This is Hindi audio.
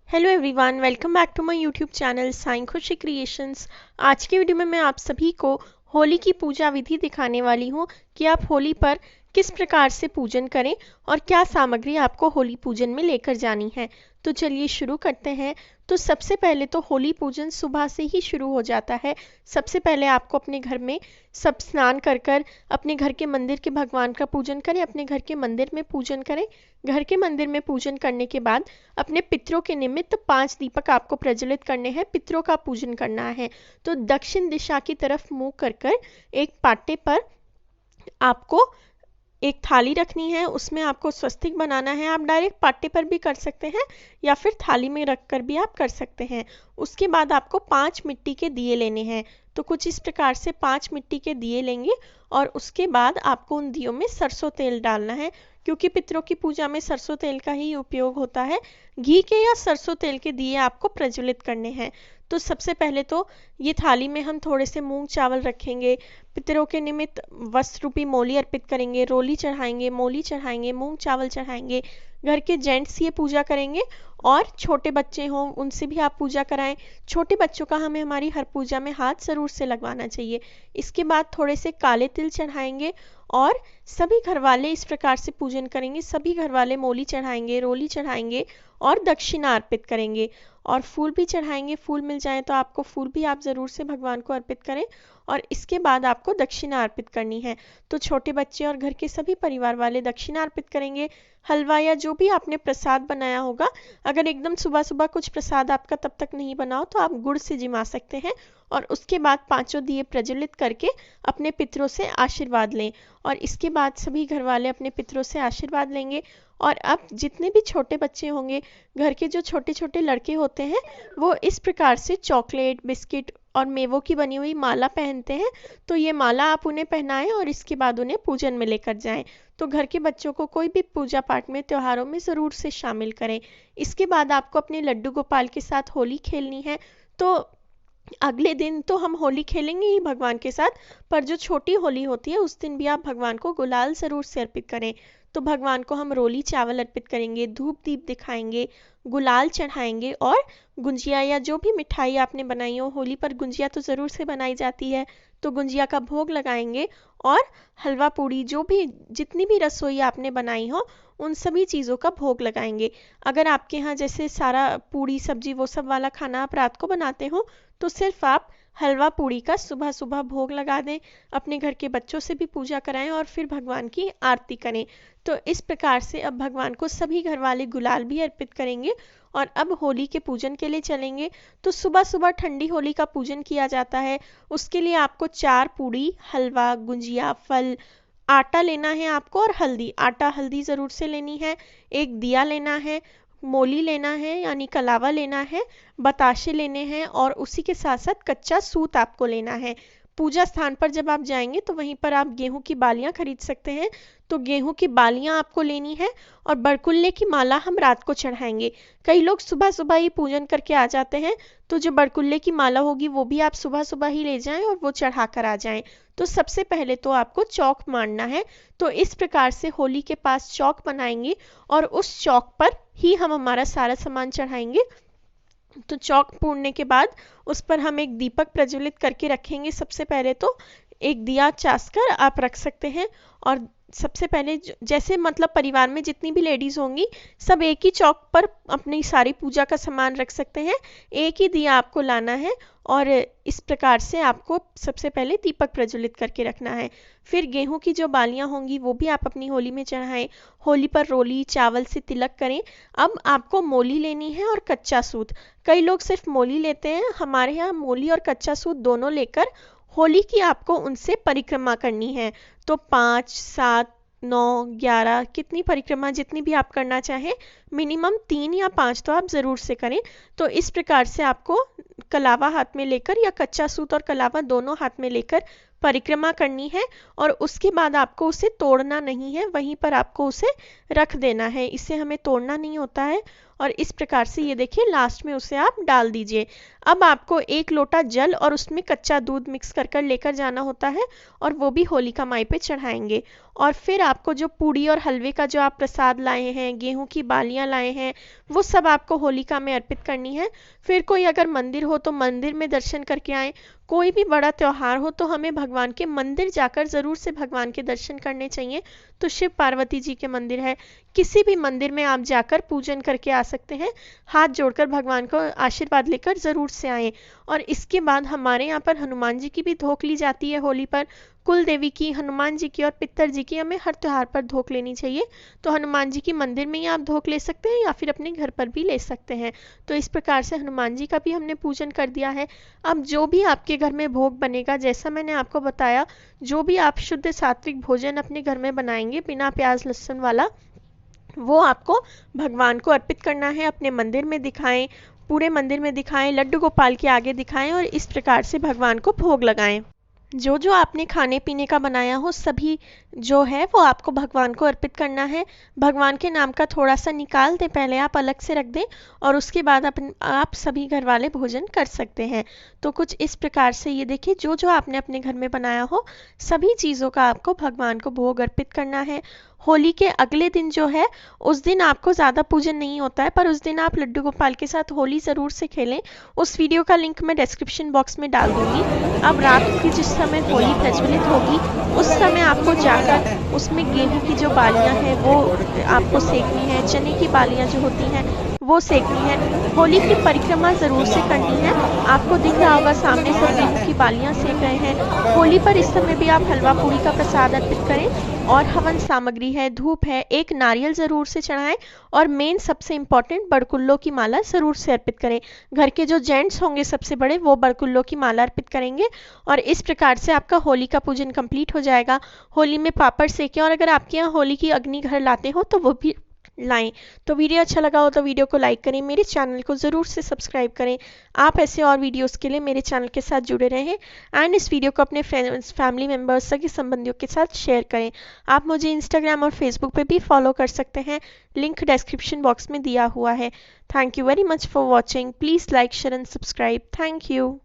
Hello everyone, welcome back to my YouTube channel Sai Khushi creations. आज की वीडियो में मैं आप सभी को होली की पूजा विधि दिखाने वाली हूँ कि आप होली पर किस प्रकार से पूजन करें और क्या सामग्री आपको होली पूजन में लेकर जानी है। तो चलिए शुरू करते हैं। तो सबसे पहले तो होली पूजन सुबह से ही शुरू हो जाता है। सबसे पहले आपको अपने घर में सब स्नान कर कर अपने घर के मंदिर के भगवान का पूजन करें, अपने घर के मंदिर में पूजन करें। घर के मंदिर में पूजन करने के बाद अपने पितरों के निमित्त 5 दीपक आपको प्रज्वलित करने हैं, पितरों का पूजन करना है। तो दक्षिण दिशा की तरफ मुंह कर कर एक पाटे पर आपको एक थाली रखनी है, उसमें आपको स्वस्तिक बनाना है। आप डायरेक्ट पाटे पर भी कर सकते हैं या फिर थाली में रख कर भी आप कर सकते हैं। उसके बाद आपको 5 मिट्टी के दिए लेने हैं। तो कुछ इस प्रकार से 5 मिट्टी के दिए लेंगे और उसके बाद आपको उन दियों में सरसों तेल डालना है, क्योंकि पितरों की पूजा में सरसों तेल का ही उपयोग होता है। घी के या सरसों तेल के दिए आपको प्रज्वलित करने हैं। तो सबसे पहले तो ये थाली में हम थोड़े से मूंग चावल रखेंगे, पितरों के निमित्त वस्त्र रूपी मोली अर्पित करेंगे, रोली चढ़ाएंगे, मोली चढ़ाएंगे, मूंग चावल चढ़ाएंगे। घर के जेंट्स ये पूजा करेंगे और छोटे बच्चे हों उनसे भी आप पूजा कराएं। छोटे बच्चों का हमें हमारी हर पूजा में हाथ जरूर से लगवाना चाहिए। इसके बाद थोड़े से काले तिल चढ़ाएंगे और सभी घर वाले इस प्रकार से पूजन करेंगे। सभी घर वाले मोली चढ़ाएंगे, रोली चढ़ाएंगे और दक्षिणा अर्पित करेंगे और फूल भी चढ़ाएंगे। फूल मिल जाए तो आपको फूल भी आप ज़रूर से भगवान को अर्पित करें और इसके बाद आपको दक्षिणा अर्पित करनी है। तो छोटे बच्चे और घर के सभी परिवार वाले दक्षिणा अर्पित करेंगे। हलवा या जो भी आपने प्रसाद बनाया होगा, अगर एकदम सुबह सुबह कुछ प्रसाद आपका तब तक नहीं बना हो तो आप गुड़ से जिमा सकते हैं। और उसके बाद 5 दिए प्रज्वलित करके अपने पितरों से आशीर्वाद लें और इसके बाद सभी घर वाले अपने पितरों से आशीर्वाद लेंगे। और अब जितने भी छोटे बच्चे होंगे, घर के जो छोटे छोटे लड़के होते हैं, वो इस प्रकार से चॉकलेट, बिस्किट और मेवों की बनी हुई माला पहनते हैं। तो ये माला आप उन्हें पहनाएं और इसके बाद उन्हें पूजन में लेकर जाएं। तो घर के बच्चों को कोई भी पूजा पाठ में, त्योहारों में ज़रूर से शामिल करें। इसके बाद आपको अपने लड्डू गोपाल के साथ होली खेलनी है। तो अगले दिन तो हम होली खेलेंगे ही भगवान के साथ, पर जो छोटी होली होती है उस दिन भी आप भगवान को गुलाल ज़रूर से अर्पित करें। तो भगवान को हम रोली चावल अर्पित करेंगे, धूप दीप दिखाएंगे, गुलाल चढ़ाएंगे और गुंजिया या जो भी मिठाई आपने बनाई हो, होली पर गुंजिया तो ज़रूर से बनाई जाती है, तो गुंजिया का भोग लगाएंगे और हलवा पूड़ी जो भी जितनी भी रसोई आपने बनाई हो उन सभी चीज़ों का भोग लगाएंगे। अगर आपके यहाँ जैसे सारा पूड़ी सब्जी वो सब वाला खाना आप रात को बनाते हो तो सिर्फ आप हलवा पूड़ी का सुबह सुबह भोग लगा दें, अपने घर के बच्चों से भी पूजा कराएं और फिर भगवान की आरती करें। तो इस प्रकार से अब भगवान को सभी घर वाले गुलाल भी अर्पित करेंगे और अब होली के पूजन के लिए चलेंगे। तो सुबह सुबह ठंडी होली का पूजन किया जाता है। उसके लिए आपको 4 पूड़ी, हलवा, गुंजिया, फल, आटा लेना है आपको और हल्दी, आटा हल्दी ज़रूर से लेनी है। एक दिया लेना है, मोली लेना है यानी कलावा लेना है, बताशे लेने हैं और उसी के साथ साथ कच्चा सूत आपको लेना है। पूजा स्थान पर जब आप जाएंगे तो वहीं पर आप गेहूं की बालियां खरीद सकते हैं। तो गेहूं की बालियां आपको लेनी है और बरकुल्ले की माला हम रात को चढ़ाएंगे। कई लोग सुबह सुबह ही पूजन करके आ जाते हैं, तो जो बरकुल्ले की माला होगी वो भी आप सुबह सुबह ही ले जाएं और वो चढ़ा कर आ जाएं। तो सबसे पहले तो आपको चौक मारना है। तो इस प्रकार से होली के पास चौक बनाएंगे और उस चौक पर ही हम हमारा सारा सामान चढ़ाएंगे। तो चौक पूरने के बाद उस पर हम एक दीपक प्रज्वलित करके रखेंगे। सबसे पहले तो एक दिया चास कर आप रख सकते हैं और सबसे पहले जैसे मतलब परिवार में जितनी भी लेडीज़ होंगी सब एक ही चौक पर अपनी सारी पूजा का सामान रख सकते हैं। एक ही दिया आपको लाना है और इस प्रकार से आपको सबसे पहले दीपक प्रज्वलित करके रखना है। फिर गेहूं की जो बालियां होंगी वो भी आप अपनी होली में चढ़ाएं। होली पर रोली चावल से तिलक करें। अब आपको मोली लेनी है और कच्चा सूत। कई लोग सिर्फ मोली लेते हैं, हमारे यहाँ मोली और कच्चा सूत दोनों लेकर होली की आपको उनसे परिक्रमा करनी है। तो 5, 7, 9, 11 कितनी परिक्रमा जितनी भी आप करना चाहें, मिनिमम 3 या 5 तो आप ज़रूर से करें। तो इस प्रकार से आपको कलावा हाथ में लेकर या कच्चा सूत और कलावा दोनों हाथ में लेकर परिक्रमा करनी है और उसके बाद आपको उसे तोड़ना नहीं है, वहीं पर आपको उसे रख देना है। इसे हमें तोड़ना नहीं होता है और इस प्रकार से ये देखिए लास्ट में उसे आप डाल दीजिए। अब आपको 1 लोटा जल और उसमें कच्चा दूध मिक्स कर कर लेकर जाना होता है और वो भी होलिका माई पे चढ़ाएंगे। और फिर आपको जो पूड़ी और हलवे का जो आप प्रसाद लाए हैं, गेहूं की बालियां लाए हैं, वो सब आपको होलिका में अर्पित करनी है। फिर कोई अगर मंदिर हो तो मंदिर में दर्शन करके आए। कोई भी बड़ा त्योहार हो तो हमें भगवान के मंदिर जाकर ज़रूर से भगवान के दर्शन करने चाहिए। तो शिव पार्वती जी के मंदिर है, किसी भी मंदिर में आप जाकर पूजन करके आ सकते हैं। हाथ जोड़कर भगवान को आशीर्वाद लेकर ज़रूर से आएँ। और इसके बाद हमारे यहाँ पर हनुमान जी की भी धोख ली जाती है होली पर। कुल देवी की, हनुमान जी की और पितर जी की हमें हर त्योहार पर धोख लेनी चाहिए। तो हनुमान जी की मंदिर में ही आप धोख ले सकते हैं या फिर अपने घर पर भी ले सकते हैं। तो इस प्रकार से हनुमान जी का भी हमने पूजन कर दिया है। अब जो भी आपके घर में भोग बनेगा, जैसा मैंने आपको बताया, जो भी आप शुद्ध सात्विक भोजन अपने घर में बनाएंगे बिना प्याज लहसुन वाला, वो आपको भगवान को अर्पित करना है। अपने मंदिर में दिखाएं, पूरे मंदिर में दिखाएं, लड्डू गोपाल के आगे दिखाएं और इस प्रकार से भगवान को भोग लगाएं। जो जो आपने खाने पीने का बनाया हो सभी जो है वो आपको भगवान को अर्पित करना है। भगवान के नाम का थोड़ा सा निकाल दें, पहले आप अलग से रख दें और उसके बाद आप सभी घर वाले भोजन कर सकते हैं। तो कुछ इस प्रकार से ये देखिए, जो जो आपने अपने घर में बनाया हो सभी चीज़ों का आपको भगवान को भोग अर्पित करना है। होली के अगले दिन जो है उस दिन आपको ज़्यादा पूजन नहीं होता है, पर उस दिन आप लड्डू गोपाल के साथ होली ज़रूर से खेलें। उस वीडियो का लिंक मैं डिस्क्रिप्शन बॉक्स में डाल दूंगी। अब रात की जिस समय होली प्रज्वलित होगी उस समय आपको जाकर उसमें गेहूं की जो बालियां हैं वो आपको सेकनी है, चने की बालियां जो होती हैं वो सेकनी है। होली की परिक्रमा ज़रूर से करनी है। आपको दिख रहा होगा सामने सब गेहूं की बालियां सेक रहे हैं। होली पर इस समय भी आप हलवा पूड़ी का प्रसाद अर्पित करें और हवन सामग्री है, धूप है, एक नारियल ज़रूर से चढ़ाएं और मेन सबसे इम्पॉर्टेंट बड़कुल्लों की माला ज़रूर से अर्पित करें। घर के जो जेंट्स होंगे सबसे बड़े वो बड़कुल्लों की माला अर्पित करेंगे और इस प्रकार से आपका होली का पूजन कंप्लीट हो जाएगा। होली में पापड़ सेकें और अगर आपके यहाँ होली की अग्नि घर लाते हो तो वो भी लाएं। तो वीडियो अच्छा लगा हो तो वीडियो को लाइक करें, मेरे चैनल को ज़रूर से सब्सक्राइब करें। आप ऐसे और वीडियोस के लिए मेरे चैनल के साथ जुड़े रहें एंड इस वीडियो को अपने फ्रेंड्स, फैमिली मेम्बर्स, सगे संबंधियों के साथ शेयर करें। आप मुझे इंस्टाग्राम और फेसबुक पे भी फॉलो कर सकते हैं, लिंक डिस्क्रिप्शन बॉक्स में दिया हुआ है। Thank you very much for watching. Please like, share and subscribe. Thank you.